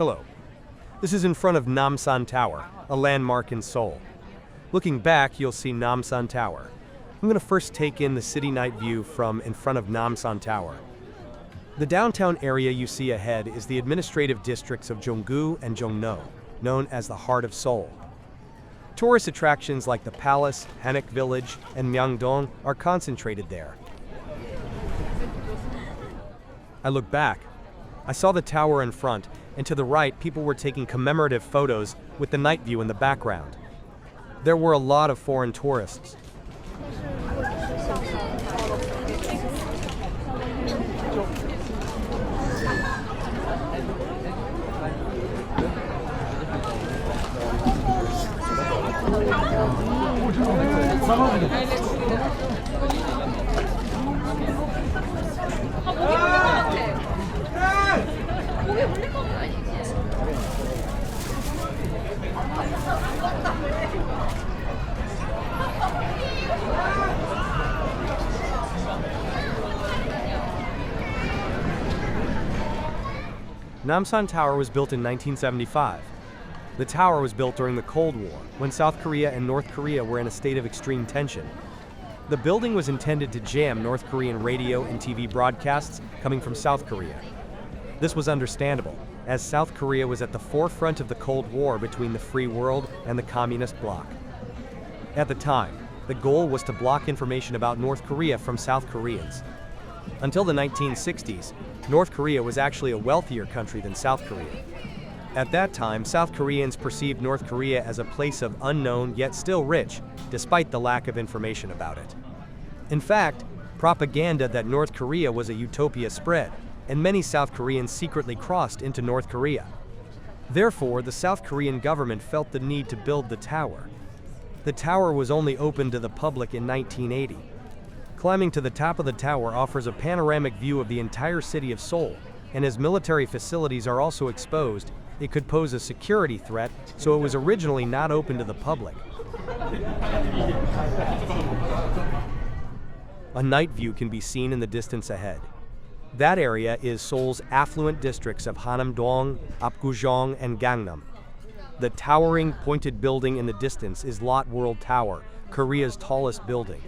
Hello. This is in front of Namsan Tower, a landmark in Seoul. Looking back, you'll see Namsan Tower. I'm going to first take in the city night view from in front of Namsan Tower. The downtown area you see ahead is the administrative districts of Jongno and Jongno, known as the heart of Seoul. Tourist attractions like the palace, Hanok Village, and Myeongdong are concentrated there. I look back. I saw the tower in front, and to the right, people were taking commemorative photos with the night view in the background. There were a lot of foreign tourists. Namsan Tower was built in 1975. The tower was built during the Cold War, when South Korea and North Korea were in a state of extreme tension. The building was intended to jam North Korean radio and TV broadcasts coming from South Korea. This was understandable, as South Korea was at the forefront of the Cold War between the free world and the communist bloc. At the time, the goal was to block information about North Korea from South Koreans. Until the 1960s, North Korea was actually a wealthier country than South Korea. At that time, South Koreans perceived North Korea as a place of unknown yet still rich, despite the lack of information about it. In fact, propaganda that North Korea was a utopia spread, and many South Koreans secretly crossed into North Korea. Therefore, the South Korean government felt the need to build the tower. The tower was only opened to the public in 1980. Climbing to the top of the tower offers a panoramic view of the entire city of Seoul, and as military facilities are also exposed, it could pose a security threat, so it was originally not open to the public. A night view can be seen in the distance ahead. That area is Seoul's affluent districts of Hannam-dong, Apgujeong, and Gangnam. The towering, pointed building in the distance is Lotte World Tower, Korea's tallest building.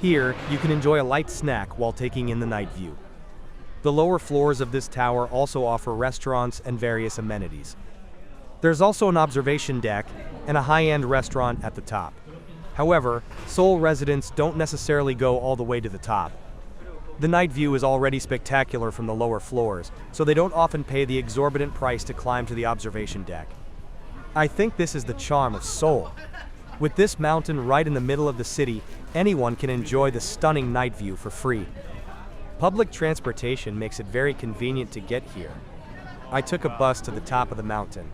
Here, you can enjoy a light snack while taking in the night view. The lower floors of this tower also offer restaurants and various amenities. There's also an observation deck and a high-end restaurant at the top. However, Seoul residents don't necessarily go all the way to the top. The night view is already spectacular from the lower floors, so they don't often pay the exorbitant price to climb to the observation deck. I think this is the charm of Seoul. With this mountain right in the middle of the city, anyone can enjoy the stunning night view for free. Public transportation makes it very convenient to get here. I took a bus to the top of the mountain.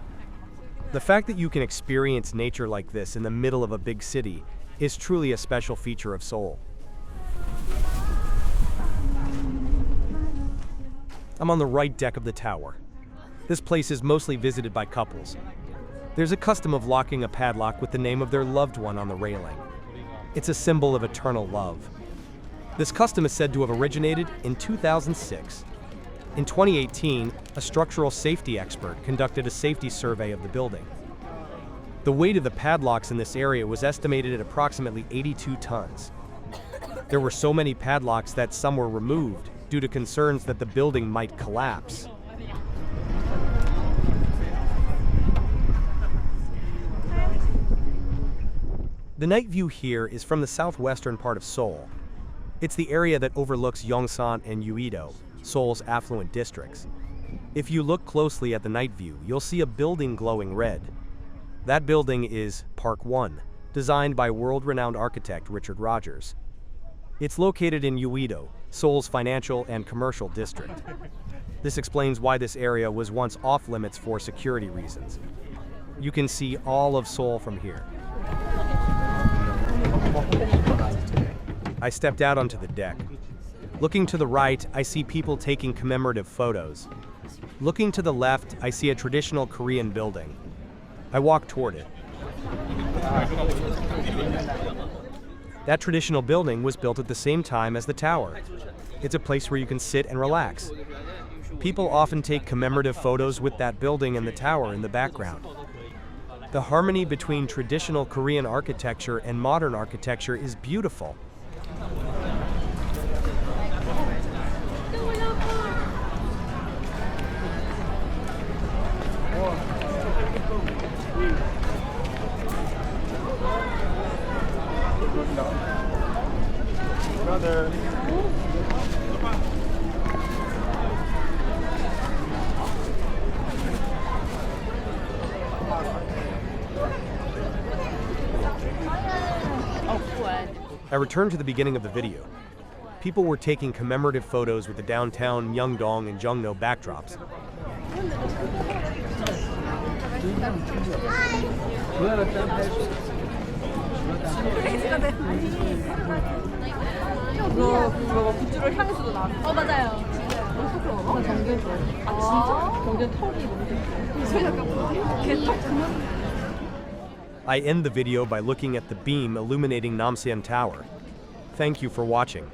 The fact that you can experience nature like this in the middle of a big city is truly a special feature of Seoul. I'm on the right deck of the tower. This place is mostly visited by couples. There's a custom of locking a padlock with the name of their loved one on the railing. It's a symbol of eternal love. This custom is said to have originated in 2006. In 2018, a structural safety expert conducted a safety survey of the building. The weight of the padlocks in this area was estimated at approximately 82 tons. There were so many padlocks that some were removed due to concerns that the building might collapse. The night view here is from the southwestern part of Seoul. It's the area that overlooks Yongsan and Uido, Seoul's affluent districts. If you look closely at the night view, you'll see a building glowing red. That building is Park 1, designed by world-renowned architect Richard Rogers. It's located in Uido, Seoul's financial and commercial district. This explains why this area was once off-limits for security reasons. You can see all of Seoul from here. I stepped out onto the deck. Looking to the right, I see people taking commemorative photos. Looking to the left, I see a traditional Korean building. I walk toward it. That traditional building was built at the same time as the tower. It's a place where you can sit and relax. People often take commemorative photos with that building and the tower in the background. The harmony between traditional Korean architecture and modern architecture is beautiful. I returned to the beginning of the video. People were taking commemorative photos with the downtown Myeongdong and Jongno backdrops. I end the video by looking at the beam illuminating Namsan Tower. Thank you for watching.